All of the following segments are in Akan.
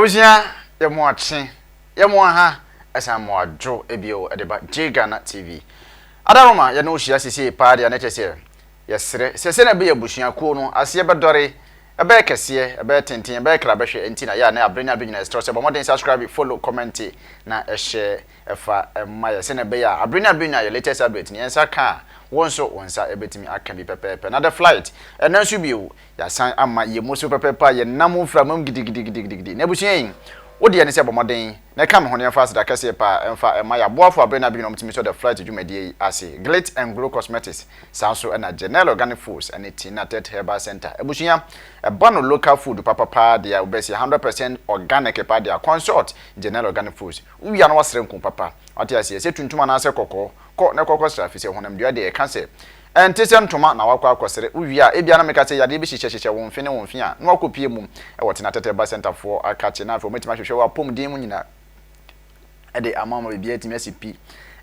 Abusia ye mo ache ye mo ha esa mo adwo ebio edeba Ghana TV adaroma ye no hia sisi pa dia na chese ye sere na be ye busua ko no ase ye bedore ebe kese ebe tenten ebe kra behwe enti na ya na abrenya be nyina stress ebe modern subscribe follow comment na share efa ma ye se na be ya abrenya be nyina ye latest update ni ensa ka wonso wonsa ebetimi aka bi pepepe na the flight enanso biu ya san ama ye moso pepepa ye namu framam gidigidi na busua yin wodi ye ne se bomodin na ka me hono emfa asida kase pa emfa ema ya boafo abrenya bi no mtimi so the flight dwumadie ase Glit and Glow Cosmetics sanso na General Organic Foods and Kinaata Herbal Center ebusuya eba local food papa dia obesi 100% organic pa dia consult General Organic Foods uya na wasere nkum papa ati ase se tuntuma na ase kokko ko na kokko strafi se honam dia de kanse enti ntoma na wakwa akosere uwia ebia na meka se yade bi hihye wonfi a na wakopie mum e wote na Herbal Center for akache na for metima hwehwe wa pom din mu nyina ede amama bibia etimi asipi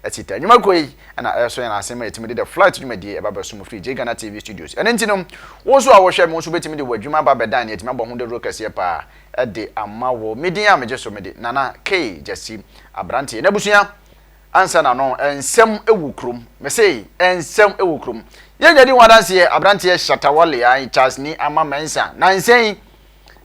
etita nyuma koyi na eso na asema etimi de flight dwumadie eba beso free Ghana TV studios enti no woso a wo hwe me woso betimi de wadwuma ba bedan etimi abo ho de ro kase pa ede amawo medin a meje so mede nana K Jesse Abrante na busua ansa na no ensem ewukrum me say ensem ewukrum yenya di wadanse ye Abrante Shatta wale ai Charles ni ama mensa na nsen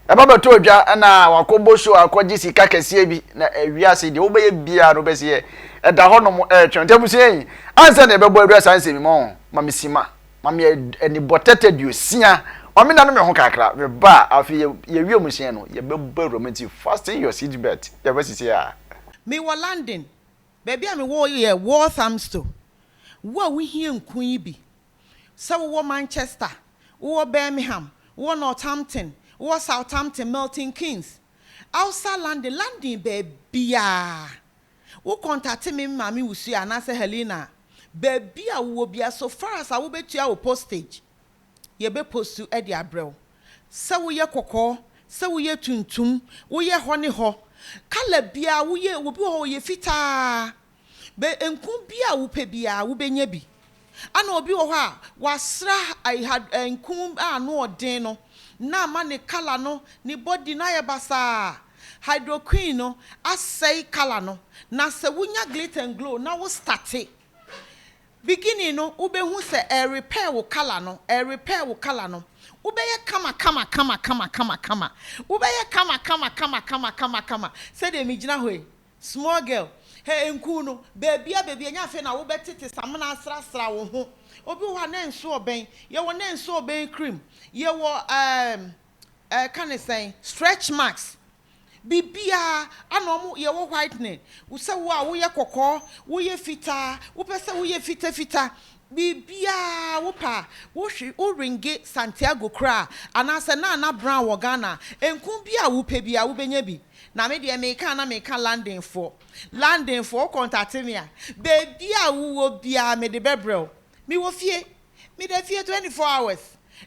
eba beto odwa na wakobo so akwaji sika kase bi na ewiase de obeye bia no bese ye eda honom twente busua yi ansa na ebebo adua sanse mi mo mamisima mami eni botete duosia mami na no me ho kakra me ba afi ye wiem hye no ye bebo romantic fasting your seed bet ye bese ya me wa landing baby am wo ye war thamsto wo we hie nkun yi bi se wo Manchester wo Birmingham wo Northampton wo Southampton Milton Keynes outside landing baby ya wo contact me mami wusu ya na se Helena baby a wo bia so far as I wo betua wo postage ye be postu e de abrel se wo ye kokko se wo ye tuntum wo ye ho ne ho kala bia wo ye wo bi ho ye fita be enkum bia wo pe bia wo benya bi ana obi wo ho a wasra I had enkum no odin no na ma ne kala no ni body na ye basa hydroquine no asay kala no na se wunya Glit and Glow na wo start beginning no wo be hu se repair wo kala no ubeye kama ubeye kama say de mi gina hoy small girl hey enku no baby anya fe na wo betete samna asra wo ho obi wa na nso oben ye wo na nso oben cream ye wo can I say stretch marks bibia anom ye wo whitening wo se wo a wo ye kokko wo ye fita wo pese wo ye fita bibia wo pa wo hwe wo ringe Santiago kra anase na brown wo Ghana enku bia wo pe bia wo benya bi na me de me ka landing for contact me a bibia wo bia me de bebrel me wo fie 24 hours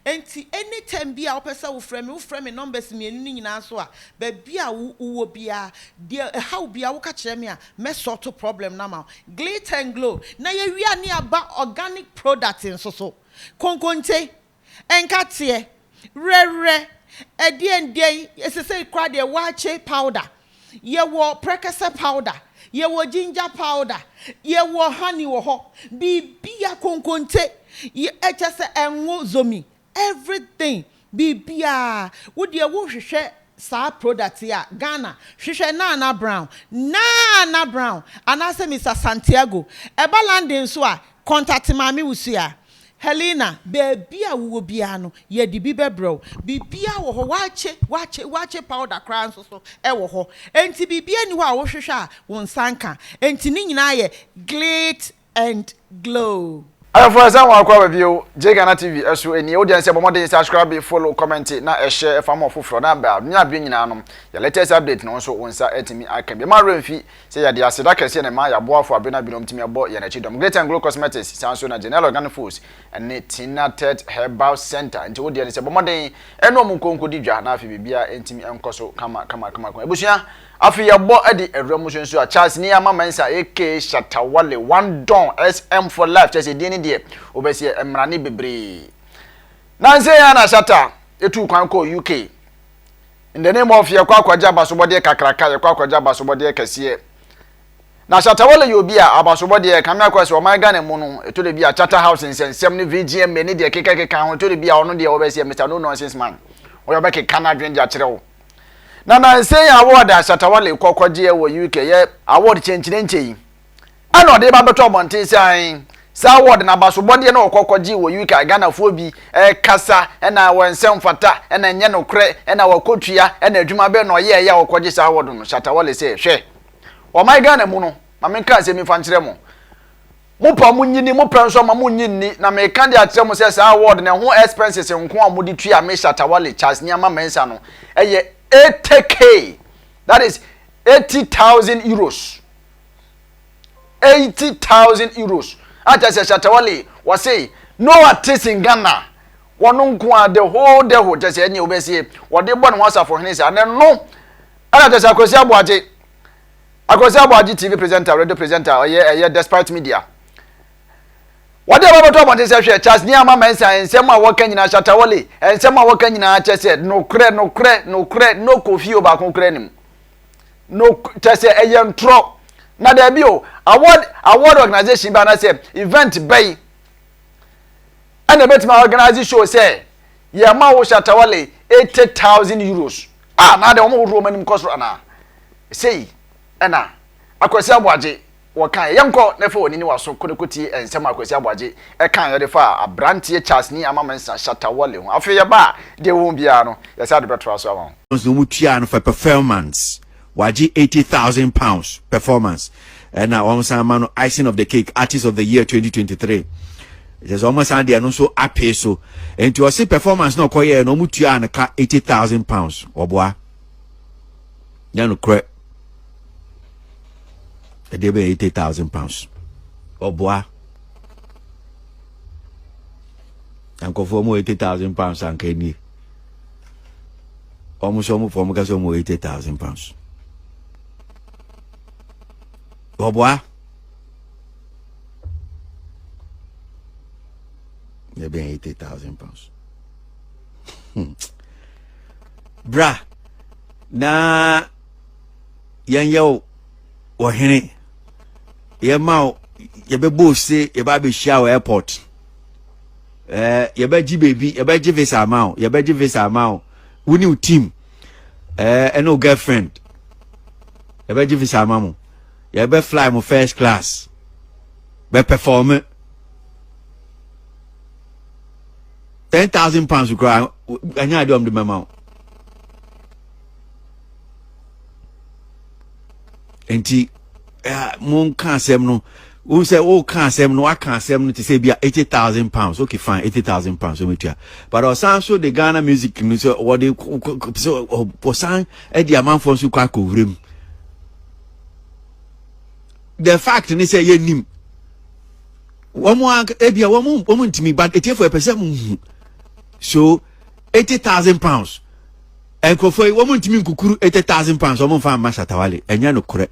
enti anytime bia wo pesa wo frame me numbers me ni nyina so a bibia wo bia de how bia wo ka kire me a me sort problem na ma Glit and Glow na ye wi ani aba organic product so konkonte enkate rere edien esese kwa de wache powder ye wo prekese powder ye wo ginger powder ye wo honey wo ho bibia konkonte ye echese enwo zomi everything bibia wo de wo hwehwe sa product ya Ghana hwehwe na brown anase Mr Santiago eba landing so a contact mami wusu ya Helena baby a wo bia no ye di bi bebro bibia wo ho wache powder kran so e wo ho enti bibia ni ho a wo hwehwe a won sanka enti ni nyina ye Glit and Glow for example, akwa bio Ghana TV eso eni audience abomode subscribe follow comment na share fam of fro na ba nya bi nyina no ya latest update no so wonsa etimi aka bi ma remfi say ya de aseda kese ne ma ya boafo abena bi no mtimi abo ya na chidom Glit and Glow Cosmetics sanso na General Organic Foods and Kinaata Herbal Center nti audience abomode eno mu konkodi dwa na afi bibia entimi enkoso kama ebusua afi ya bo edi ewramuso nso a Charles ni ama mensa AK Shatta wale 1 don SM for life chese die ni die obesi emrane bebre nanse ya na Shatta etu kwan ko UK in the name of yakwa kwaja abasobode kakraka yakwa kwaja abasobode kese na Shatta wale yobi a abasobode kamia kwese o man Ghana mu no eto de bia Charter House nsensem ne VGM ne de kekeka ho to de bia ono de obese Mr No Nonsense Man o be keka na dwen ja kire wo na say award a Shatta wale kokwaje e wo UK ye award chenchire nchei ana ode ba beto obonten sai sa award na abasobode na okokwaje wo UK Ghana fo bi kasa na wonsem fata na nye no kre na wakotua na adwuma be no ye ya okwaje sa award no Shatta wale say hwe o my Ghana mu no ma menka se mi fa nkire mo pa munyini mo pranso ma munyini na me kan dia kire mo se sa award na ho expenses nko a mo di tua me Shatta wale Charles Niama mensa no eye 80k, that is 80,000 euros. 80,000 euros. Ata se Shatta wale was say no artist in Ghana wonu nko the whole just say any obese what they born once for his and no ata se Kwesi Aboagye TV presenter, radio presenter, despite media. What they about to about say Charles Niama mensa ensema waka nyina Shatta wale ensema waka nyina che said no kre no KOFI oba kon kre nim no che say eyentro na da bi o award organization ba na say event bay and betima organize show say ye ma wo Shatta wale 80,000 euros na da wo ro manim kosro na say na Kwesi Aboagye wakan yanko na fa woni ni waso konekoti ensem Kwesi Aboagye kan yode fa abrantie Charles ni amamensa Shatta wale ho afi ye ba de wo bia no ye sa de betra so ama no mu tua no for performance waji £80,000 performance and now almost man icing of the cake artist of the year 2023 there's almost and there no so ape so and to see performance no koye no mu tua no ka £80,000 oboa ya no kre they be £80,000 oboa and conform £80,000 and keni almost from because £80,000 oboa they be £80,000 bra na yan yo ohene ye ma ye be bose ye ba be shower airport ye be ji baby ye be ji visa amount ye be ji visa amount woni team no girlfriend ye be ji visa amount ye be fly mo first class be perform £10,000 cry anya do am the amount enti mon kansem no who say oh kansem no akansem no to say be £80,000 okay fine £80,000 so metia but also the Ghana music no so what they so posan e di amount for so kwa kovrim the fact ni say yenim womo e bia womo ntimi but etie for a person so £80,000 and KOFI womo ntimi nkukuru £80,000 womo fa ma Shatta wale enya no kore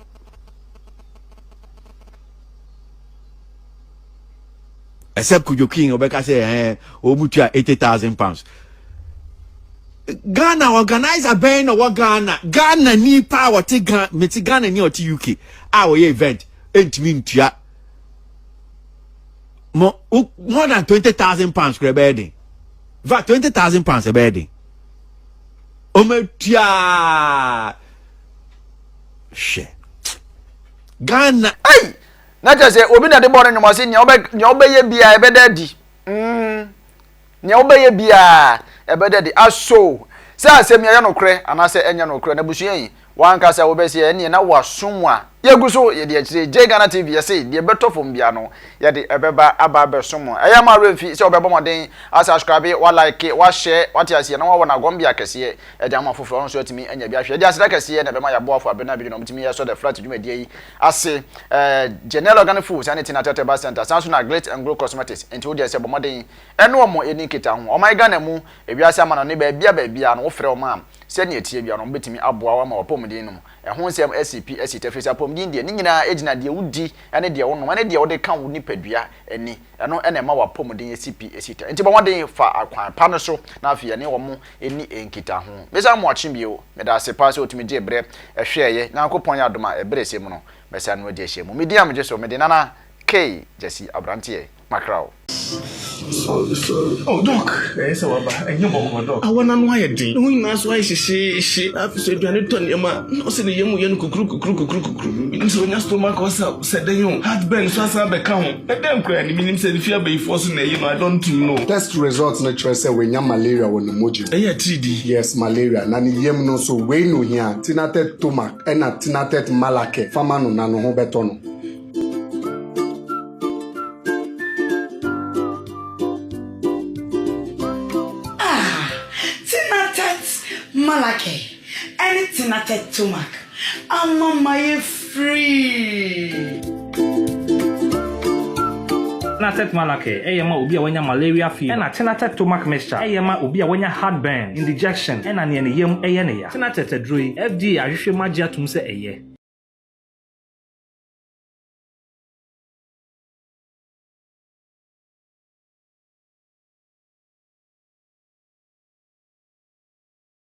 except Kujoking obeka say omutua £80,000 Ghana organizer ben no Ghana ni power te Ghana ni oti UK our event entimi ntua more than £20,000 krebedi va £20,000 ebedi omutua she Ghana ai na je se obi na de born no se nya obeye bia ebe dadi nya obeye bia ebe dadi aso se asem ya no kre anase enya no kre na busuan yi wanka se obese ene na wasomwa yeguso ye de akire Ghana TV ye se de beto fom bia no ye de ebeba aba besomo eya ma remfi se obebo moden subscribe wa like wa share what ya se na wa na gombia kese e de ama foforo nso atimi enya bia hwe de asira kese na be ma ya boafo abena bi no mtimi ye so the flat dwumadi yi ase general organic foods and Kinaata bar center sanso na great and grow cosmetics enti wo de se bo moden eno omo eni kita ho o my Ghana mu ewiase ama no ne ba bia no wo frɛ o ma se ne etie bia no betimi aboa wa ma opomden no ho nsem SCP SCT frisa bom din de ni nyina ejina de wudi ene de wono ene de wode kan wo nipadua eni eno ene ma wapom den esipi esita enti ba wode fa akwan pa no so na afia ne wo mo eni enkita ho besa mo achi bio me da se pa so otumi je bre ehweye na akopon ya adoma ebre se mu no besa no de ehye mu media me je so me de nana K Jesse Abrantie Macrao. Oh, Doc. Yes, and you walk, Doc. I want to know why you did. No, that's why she after said, you need to no, say the young cook. So, your stomach was up, said the young had been so sad become. Let them cry. The meaning said, if you be forcing it, I don't know. Test results natural say when you malaria on the moji. Yeah, 3D. Yes, malaria. Nani yem no so we no here. Tinatet tomac and a tinatet malake. Famano nano hobetono. Malake, anything at a tomac. I'm on my free. Tinatet malake, eyema ubi awanya malaria fever. Ena tinatet tomac mixture, eyema ubi awanya heartburn, indigestion. Ena ni yem eyeneya. Tinatet drui, FDA ahwehwe magia tum se eye.